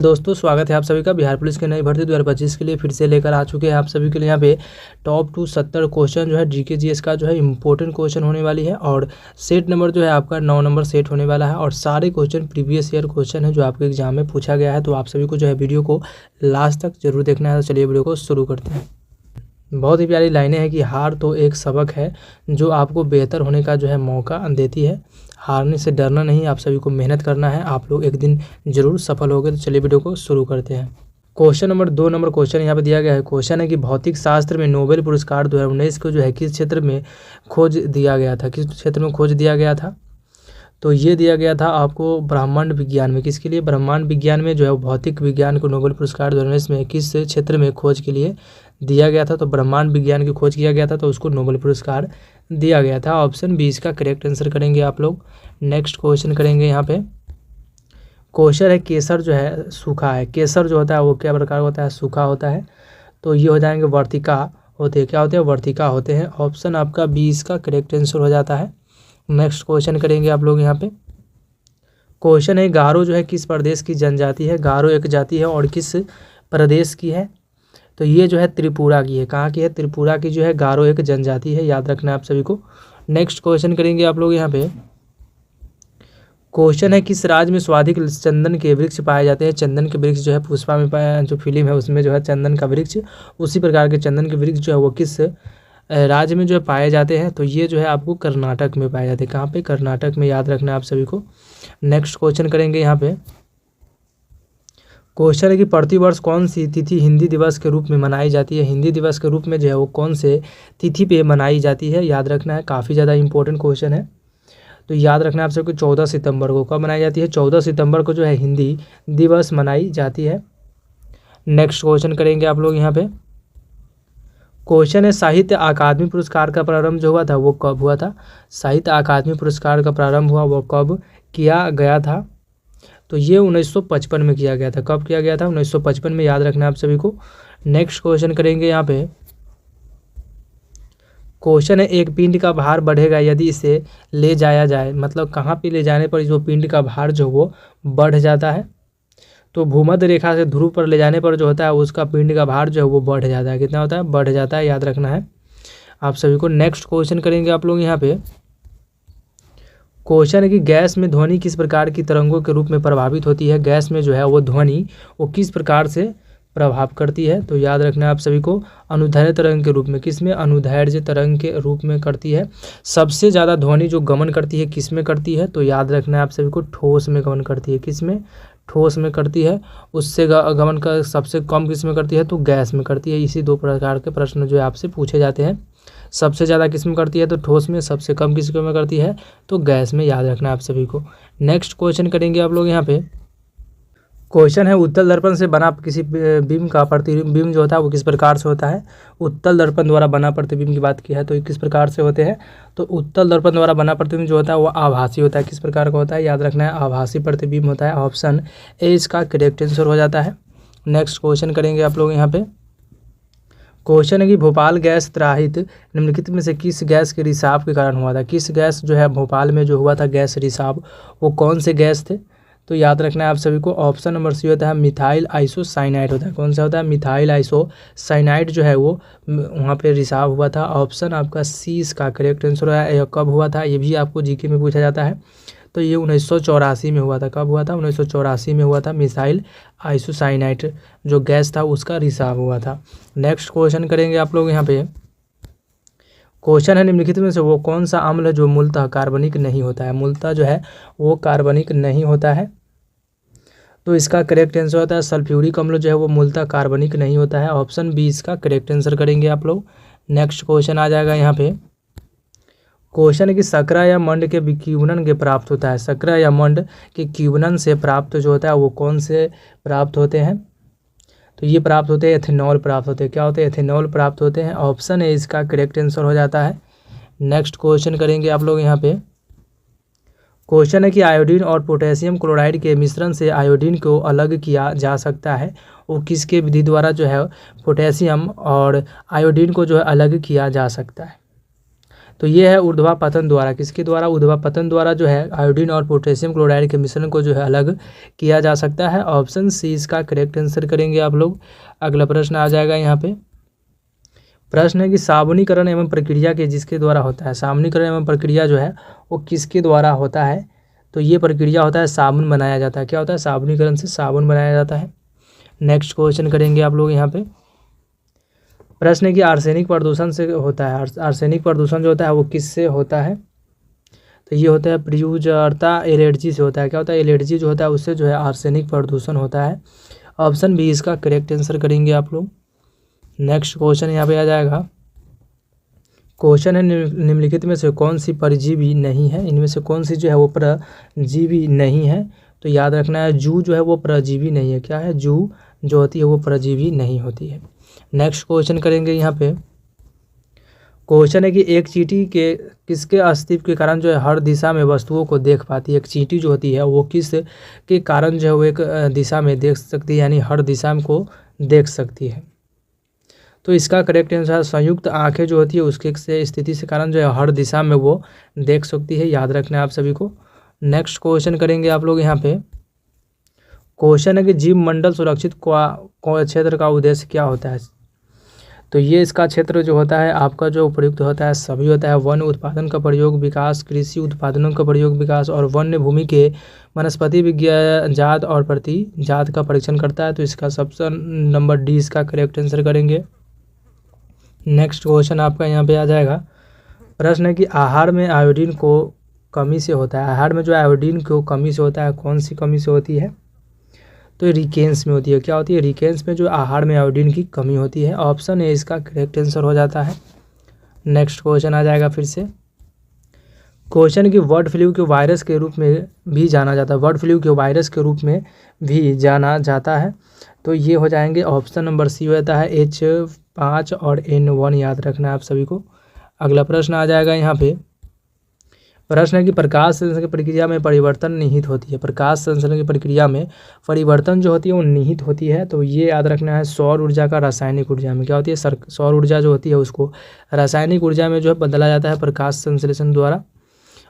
दोस्तों स्वागत है आप सभी का बिहार पुलिस के नई भर्ती 2025 के लिए फिर से लेकर आ चुके हैं आप सभी के लिए यहाँ पे टॉप 270 क्वेश्चन जो है जीके जीएस का जो है इंपॉर्टेंट क्वेश्चन होने वाली है। और सेट नंबर जो है आपका 9 नंबर सेट होने वाला है और सारे क्वेश्चन प्रीवियस ईयर क्वेश्चन है जो आपके एग्जाम में पूछा गया है। तो आप सभी को जो है वीडियो को लास्ट तक जरूर देखना है। तो चलिए वीडियो को शुरू करते हैं। बहुत ही प्यारी लाइनें हैं कि हार तो एक सबक है जो आपको बेहतर होने का जो है मौका देती है। हारने से डरना नहीं, आप सभी को मेहनत करना है, आप लोग एक दिन जरूर सफल होगे। तो चलिए वीडियो को शुरू करते हैं। क्वेश्चन नंबर 2 नंबर क्वेश्चन यहाँ पे दिया गया है। क्वेश्चन है कि भौतिक शास्त्र में नोबेल पुरस्कार 2019 को जो है किस क्षेत्र में खोज दिया गया था, किस क्षेत्र में खोज दिया गया था। तो ये दिया गया था आपको ब्रह्मांड विज्ञान में। किसके लिए? ब्रह्मांड विज्ञान में जो है भौतिक विज्ञान को नोबेल पुरस्कार 2019 में किस क्षेत्र में खोज के लिए दिया गया था। तो ब्रह्मांड विज्ञान की खोज किया गया था तो उसको नोबेल पुरस्कार दिया गया था। ऑप्शन बी इसका करेक्ट आंसर करेंगे आप लोग। नेक्स्ट क्वेश्चन करेंगे यहाँ पे। क्वेश्चन है केसर जो है सूखा है। केसर जो होता है वो क्या प्रकार होता है? सूखा होता है। तो ये हो जाएंगे वर्तिका होते हैं। क्या होते हैं? वर्तिका होते हैं। ऑप्शन आपका बी इसका करेक्ट आंसर हो जाता है। नेक्स्ट क्वेश्चन करेंगे आप लोग यहाँ पे। क्वेश्चन है गारो जो है किस प्रदेश की जनजाति है? गारो एक जाति है और किस प्रदेश की है? तो ये जो है त्रिपुरा की है। कहाँ की है? त्रिपुरा की जो है गारो एक जनजाति है, याद रखना है आप सभी को। नेक्स्ट क्वेश्चन करेंगे आप लोग यहाँ पे। क्वेश्चन है किस राज्य में सर्वाधिक चंदन के वृक्ष पाए जाते हैं? चंदन के वृक्ष जो है पुष्पा में पाया, जो फिल्म है उसमें जो है चंदन का वृक्ष, उसी प्रकार के चंदन के वृक्ष जो है वो किस राज्य में जो है पाए जाते हैं? तो ये जो है आपको कर्नाटक में पाए जाते हैं। कहाँ पे? कर्नाटक में, याद रखना है आप सभी को। नेक्स्ट क्वेश्चन करेंगे यहाँ पे। क्वेश्चन है कि प्रतिवर्ष कौन सी तिथि हिंदी दिवस के रूप में मनाई जाती है? हिंदी दिवस के रूप में जो है वो कौन से तिथि पे मनाई जाती है? याद रखना है, काफ़ी ज़्यादा इंपॉर्टेंट क्वेश्चन है। तो याद रखना है आप सबको 14 सितंबर को। कब मनाई जाती है? 14 सितंबर को जो है हिंदी दिवस मनाई जाती है। नेक्स्ट क्वेश्चन करेंगे आप लोग यहाँ पे। क्वेश्चन है साहित्य अकादमी पुरस्कार का प्रारंभ जो हुआ था वो कब हुआ था? साहित्य अकादमी पुरस्कार का प्रारंभ हुआ वो कब किया गया था? तो ये 1955 में किया गया था। कब किया गया था? 1955 में, याद रखना है आप सभी को। नेक्स्ट क्वेश्चन करेंगे यहाँ पे। क्वेश्चन है एक पिंड का भार बढ़ेगा यदि इसे ले जाया जाए, मतलब कहाँ पे ले जाने पर जो पिंड का भार जो वो बढ़ जाता है? तो भूमध्य रेखा से ध्रुव पर ले जाने पर जो होता है उसका पिंड का भार जो है वो बढ़ जाता है। कितना होता है? बढ़ जाता है, याद रखना है आप सभी को। नेक्स्ट क्वेश्चन करेंगे आप लोग यहाँ पे। क्वेश्चन है कि गैस में ध्वनि किस प्रकार की तरंगों के रूप में प्रभावित होती है? गैस में जो है वो ध्वनि वो किस प्रकार से प्रभाव करती है? तो याद रखना है आप सभी को अनुदैर्ध्य तरंग के रूप में। किस में? अनुदैर्ध्य तरंग के रूप में करती है। सबसे ज़्यादा ध्वनि जो गमन करती है किस में करती है? तो याद रखना है आप सभी को ठोस में गमन करती है। किस में? ठोस में करती है। उससे गमन का सबसे कम किस में करती है? तो गैस में करती है। इसी दो प्रकार के प्रश्न जो है आपसे पूछे जाते हैं। सबसे ज़्यादा किस में करती है? तो ठोस में। सबसे कम किस में करती है? तो गैस में, याद रखना है आप सभी को। नेक्स्ट क्वेश्चन करेंगे आप लोग यहाँ पे। क्वेश्चन है उत्तल दर्पण से बना किसी बीम का प्रतिबिंब जो होता है वो किस प्रकार से होता है? उत्तल दर्पण द्वारा बना प्रतिबिंब की बात की है तो ये किस प्रकार से होते हैं? तो उत्तल दर्पण द्वारा बना प्रतिबिंब जो होता है वो आभासी होता है। किस प्रकार का होता है? याद रखना है, आभासी प्रतिबिंब होता है। ऑप्शन ए इसका करेक्ट आंसर हो जाता है। नेक्स्ट क्वेश्चन करेंगे आप लोग यहाँ पे। क्वेश्चन है कि भोपाल गैस त्राहित निम्नलिखित में से किस गैस के रिसाव के कारण हुआ था? किस गैस जो है भोपाल में जो हुआ था गैस रिसाव, वो कौन से गैस थे? तो याद रखना है आप सभी को। ऑप्शन नंबर सी होता है मिथाइल आइसोसाइनाइड होता है। कौन सा होता है? मिथाइल आइसोसाइनाइड जो है वो वहाँ पे रिसाव हुआ था। ऑप्शन आपका सी इसका करेक्ट आंसर है। यह कब हुआ था? ये भी आपको जीके में पूछा जाता है। तो ये 1984 में हुआ था। कब हुआ था? 1984 में हुआ था। मिथाइल आइसोसाइनाइड जो गैस था उसका रिसाव हुआ था। नेक्स्ट क्वेश्चन करेंगे आप लोग यहाँ पे। क्वेश्चन है निम्नलिखित में से वो कौन सा अम्ल है जो मूलतः कार्बनिक नहीं होता है? मूलतः जो है वो कार्बनिक नहीं होता है। तो इसका करेक्ट आंसर होता है सल्फ्यूरिक अम्ल जो है वो मूलतः कार्बनिक नहीं होता है। ऑप्शन बी इसका करेक्ट आंसर करेंगे आप लोग। नेक्स्ट क्वेश्चन आ जाएगा यहाँ पे। क्वेश्चन है कि शर्करा या मंड के विक्यूनन के प्राप्त होता है। शर्करा या मंड के क्यूनन से प्राप्त जो होता है वो कौन से प्राप्त होते हैं? तो ये प्राप्त होते हैं एथेनॉल प्राप्त होते हैं। क्या होते हैं? एथेनॉल प्राप्त होते हैं। ऑप्शन ए इसका करेक्ट आंसर हो जाता है। नेक्स्ट क्वेश्चन करेंगे आप लोग यहाँ पे। क्वेश्चन है कि आयोडीन और पोटेशियम क्लोराइड के मिश्रण से आयोडीन को अलग किया जा सकता है, वो किसके विधि द्वारा जो है पोटेशियम और आयोडीन को जो है अलग किया जा सकता है? तो ये है ऊर्ध्वापतन द्वारा, किसके द्वारा, ऊर्ध्वापतन द्वारा जो है आयोडीन और पोटेशियम क्लोराइड के मिश्रण को जो है अलग किया जा सकता है। ऑप्शन सी इसका करेक्ट आंसर करेंगे आप लोग। अगला प्रश्न आ जाएगा यहाँ पे। प्रश्न है कि साबुनीकरण एवं प्रक्रिया के जिसके द्वारा होता है, साबुनीकरण एवं प्रक्रिया जो है वो किसके द्वारा होता है, तो ये प्रक्रिया होता है साबुन बनाया जाता है। क्या होता है, साबुनीकरण से साबुन बनाया जाता है। नेक्स्ट क्वेश्चन करेंगे आप लोग यहाँ पे। प्रश्न है कि आर्सेनिक प्रदूषण से होता है, आर्सेनिक प्रदूषण जो होता है वो किससे होता है, तो ये होता है प्रयुजरता एलर्जी से होता है। क्या होता है, एलर्जी जो होता है उससे जो है आर्सेनिक प्रदूषण होता है। ऑप्शन बी इसका करेक्ट आंसर करेंगे आप लोग। नेक्स्ट क्वेश्चन यहाँ पे आ जाएगा। क्वेश्चन है निम्नलिखित में से कौन सी परजीवी नहीं है, इनमें से कौन सी जो है वो परजीवी नहीं है, तो याद रखना है जू जो है वो परजीवी नहीं है। क्या है, जू जो होती है वो परजीवी नहीं होती है। नेक्स्ट क्वेश्चन करेंगे यहाँ पे। क्वेश्चन है कि एक चींटी के किसके अस्तित्व के कारण जो है हर दिशा में वस्तुओं को देख पाती है। एक चींटी जो होती है वो किस के कारण जो है वो एक दिशा में देख सकती है, यानी हर दिशा को देख सकती है। तो इसका करेक्ट आंसर संयुक्त आंखें जो होती है उसके से स्थिति से कारण जो है हर दिशा में वो देख सकती है। याद रखना है आप सभी को। नेक्स्ट क्वेश्चन करेंगे आप लोग यहाँ पे। क्वेश्चन है कि जीव मंडल सुरक्षित क्षेत्र का उद्देश्य क्या होता है, तो ये इसका क्षेत्र जो होता है आपका जो उपयुक्त होता है सभी होता है वन उत्पादन का प्रयोग विकास, कृषि उत्पादनों का प्रयोग विकास और वन्य भूमि के वनस्पति विज्ञान जात और प्रति जात का परीक्षण करता है। तो इसका ऑप्शन नंबर डी इसका करेक्ट आंसर करेंगे। नेक्स्ट क्वेश्चन आपका यहाँ पे आ जाएगा। प्रश्न है कि आहार में आयोडीन को कमी से होता है, आहार में जो आयोडीन को कमी से होता है कौन सी कमी से होती है, तो रिकेन्स में होती है। क्या होती है, रिकेन्स में जो आहार में आयोडीन की कमी होती है। ऑप्शन ए इसका करेक्ट आंसर हो जाता है। नेक्स्ट क्वेश्चन आ जाएगा फिर से। क्वेश्चन की बर्ड फ्लू के वायरस के रूप में भी जाना जाता है, बर्ड फ्लू के वायरस के रूप में भी जाना जाता है, तो ये हो जाएंगे ऑप्शन नंबर सी हो जाता है H5 और N1। याद रखना है आप सभी को। अगला प्रश्न आ जाएगा यहाँ पे। प्रश्न है कि प्रकाश संश्लेषण की प्रक्रिया में परिवर्तन निहित होती है, प्रकाश संश्लेषण की प्रक्रिया में परिवर्तन जो होती है वो निहित होती है, तो ये याद रखना है सौर ऊर्जा का रासायनिक ऊर्जा में। क्या होती है, सौर ऊर्जा जो होती है उसको रासायनिक ऊर्जा में जो है बदला जाता है प्रकाश संश्लेषण द्वारा।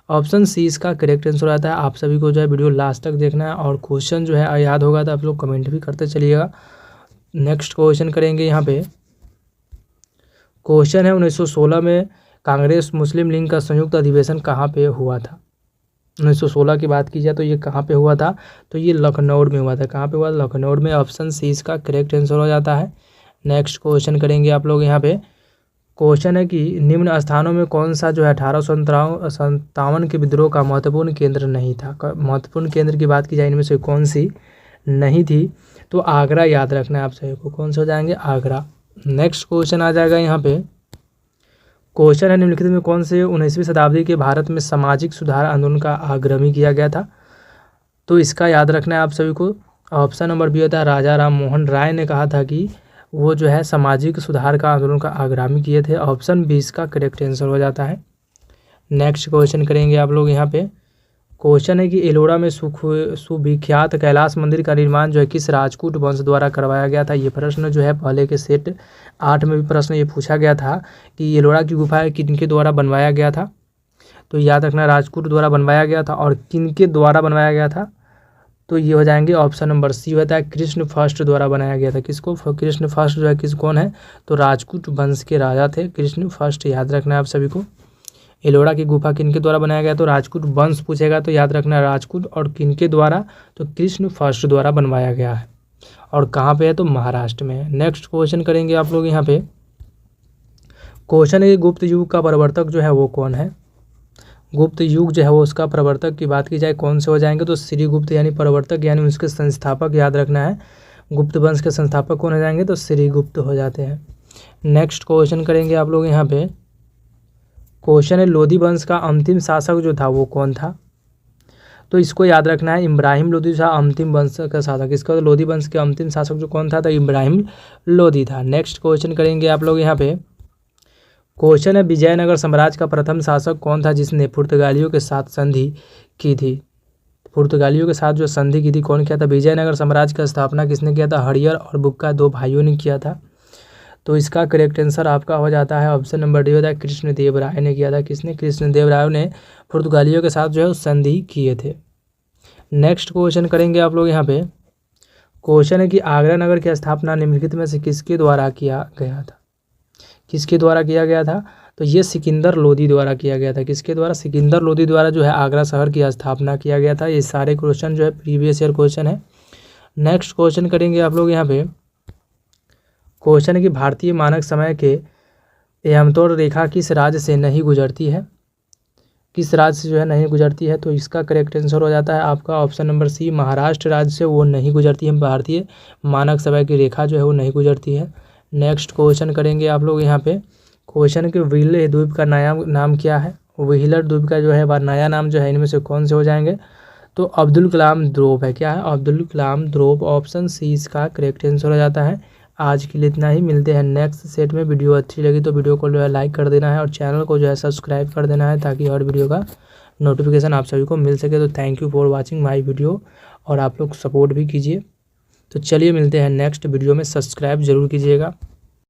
ऑप्शन सी इसका करेक्ट आंसर आता है। आप सभी को जो है वीडियो लास्ट तक देखना है और क्वेश्चन जो है याद होगा तो आप लोग कमेंट भी करते चलिएगा। नेक्स्ट क्वेश्चन करेंगे यहाँ पे। क्वेश्चन है 1916 में कांग्रेस मुस्लिम लीग का संयुक्त अधिवेशन कहाँ पे हुआ था। 1916 की बात की जाए तो ये कहाँ पे हुआ था, तो ये लखनऊ में हुआ था। कहाँ पे हुआ, लखनऊ में। ऑप्शन सी इसका करेक्ट आंसर हो जाता है। नेक्स्ट क्वेश्चन करेंगे आप लोग यहाँ पे। क्वेश्चन है कि निम्न स्थानों में कौन सा जो है 1857 के विद्रोह का महत्वपूर्ण केंद्र नहीं था। महत्वपूर्ण केंद्र की बात की जाए इनमें से कौन सी नहीं थी, तो आगरा याद रखना है आप सभी को। कौन से हो जाएंगे, आगरा। नेक्स्ट क्वेश्चन आ जाएगा यहाँ पे। क्वेश्चन है निम्नलिखित में कौन से 19वीं शताब्दी के भारत में सामाजिक सुधार आंदोलन का आग्रही किया गया था, तो इसका याद रखना है आप सभी को। ऑप्शन नंबर बी होता है राजा राम मोहन राय ने कहा था कि वो जो है सामाजिक सुधार का आंदोलन का आग्रही किए थे। ऑप्शन बी इसका करेक्ट आंसर हो जाता है। नेक्स्ट क्वेश्चन करेंगे आप लोग यहाँ पे। क्वेश्चन है कि एलोरा में सुविख्यात कैलाश मंदिर का निर्माण जो है किस राजपूत वंश द्वारा करवाया गया था। ये प्रश्न जो है पहले के सेट 8 में भी प्रश्न ये पूछा गया था कि एलोरा की गुफा किनके द्वारा बनवाया गया था, तो याद रखना राजपूत द्वारा बनवाया गया था। और किनके द्वारा बनवाया गया था, तो ये हो जाएंगे ऑप्शन नंबर सी होता है कृष्ण फर्स्ट द्वारा बनाया गया था। किसको, कृष्ण फर्स्ट जो है कौन है, तो राजपूत वंश के राजा थे कृष्ण फर्स्ट। याद रखना है आप सभी को। एलोरा की गुफा किनके द्वारा बनाया गया, तो राजपूत वंश पूछेगा तो याद रखना है राजपूत। और किनके द्वारा, तो कृष्ण फर्स्ट द्वारा बनवाया गया है। और कहाँ पे है, तो महाराष्ट्र में। नेक्स्ट क्वेश्चन करेंगे आप लोग यहाँ पे। क्वेश्चन है कि गुप्त युग का प्रवर्तक जो है वो कौन है। गुप्त युग जो है वो उसका प्रवर्तक की बात की जाए कौन से हो जाएंगे, तो श्रीगुप्त यानी प्रवर्तक यानी उसके संस्थापक याद रखना है। गुप्त वंश के संस्थापक कौन हो जाएंगे, तो श्रीगुप्त हो जाते हैं। नेक्स्ट क्वेश्चन करेंगे आप लोग यहाँ पे। क्वेश्चन है लोधी वंश का अंतिम शासक जो था वो कौन था, तो इसको याद रखना है इब्राहिम लोधी था अंतिम वंश का शासक। इसका तो लोधी वंश के अंतिम शासक जो कौन था, तो इब्राहिम लोधी था। नेक्स्ट क्वेश्चन करेंगे आप लोग यहाँ पे। क्वेश्चन है विजयनगर साम्राज्य का प्रथम शासक कौन था जिसने पुर्तगालियों के साथ संधि की थी। पुर्तगालियों के साथ जो संधि की थी कौन किया था। विजयनगर साम्राज्य की स्थापना किसने किया था, हरियर और बुक्का 2 भाइयों ने किया था। तो इसका करेक्ट आंसर आपका हो जाता है ऑप्शन नंबर डी होता है कृष्णदेव राय ने किया था। किसने? कृष्णदेव राय ने पुर्तगालियों के साथ जो है संधि किए थे। नेक्स्ट क्वेश्चन करेंगे आप लोग यहाँ पे। क्वेश्चन है कि आगरा नगर की स्थापना निम्नलिखित में से किसके द्वारा किया गया था? किसके द्वारा किया गया था? तो ये सिकंदर लोदी द्वारा किया गया था। किसके द्वारा? सिकंदर लोदी द्वारा जो है आगरा शहर की स्थापना किया गया था। ये सारे क्वेश्चन जो है प्रीवियस ईयर क्वेश्चन है। नेक्स्ट क्वेश्चन करेंगे आप लोग यहाँ पे। क्वेश्चन है कि भारतीय मानक समय के एमतौर रेखा किस राज्य से नहीं गुजरती है? किस राज्य से जो है नहीं गुजरती है? तो इसका करेक्ट आंसर हो जाता है आपका ऑप्शन नंबर सी, महाराष्ट्र राज्य से वो नहीं गुजरती है। भारतीय मानक समय की रेखा जो है वो नहीं गुजरती है। नेक्स्ट क्वेश्चन करेंगे आप लोग यहाँ पे। क्वेश्चन के व्हीलर द्वीप का नया नाम क्या है? व्हीलर द्वीप का जो है नया नाम जो है इनमें से कौन से हो जाएंगे? तो अब्दुल कलाम द्वीप है। क्या है? अब्दुल कलाम द्वीप, ऑप्शन सी इसका करेक्ट आंसर हो जाता है। आज के लिए इतना ही, मिलते हैं नेक्स्ट सेट में। वीडियो अच्छी लगी तो वीडियो को जो है लाइक कर देना है और चैनल को जो है सब्सक्राइब कर देना है ताकि हर वीडियो का नोटिफिकेशन आप सभी को मिल सके। तो thank you for watching my video और आप लोग सपोर्ट भी कीजिए। तो चलिए मिलते हैं नेक्स्ट वीडियो में, सब्सक्राइब जरूर कीजिएगा।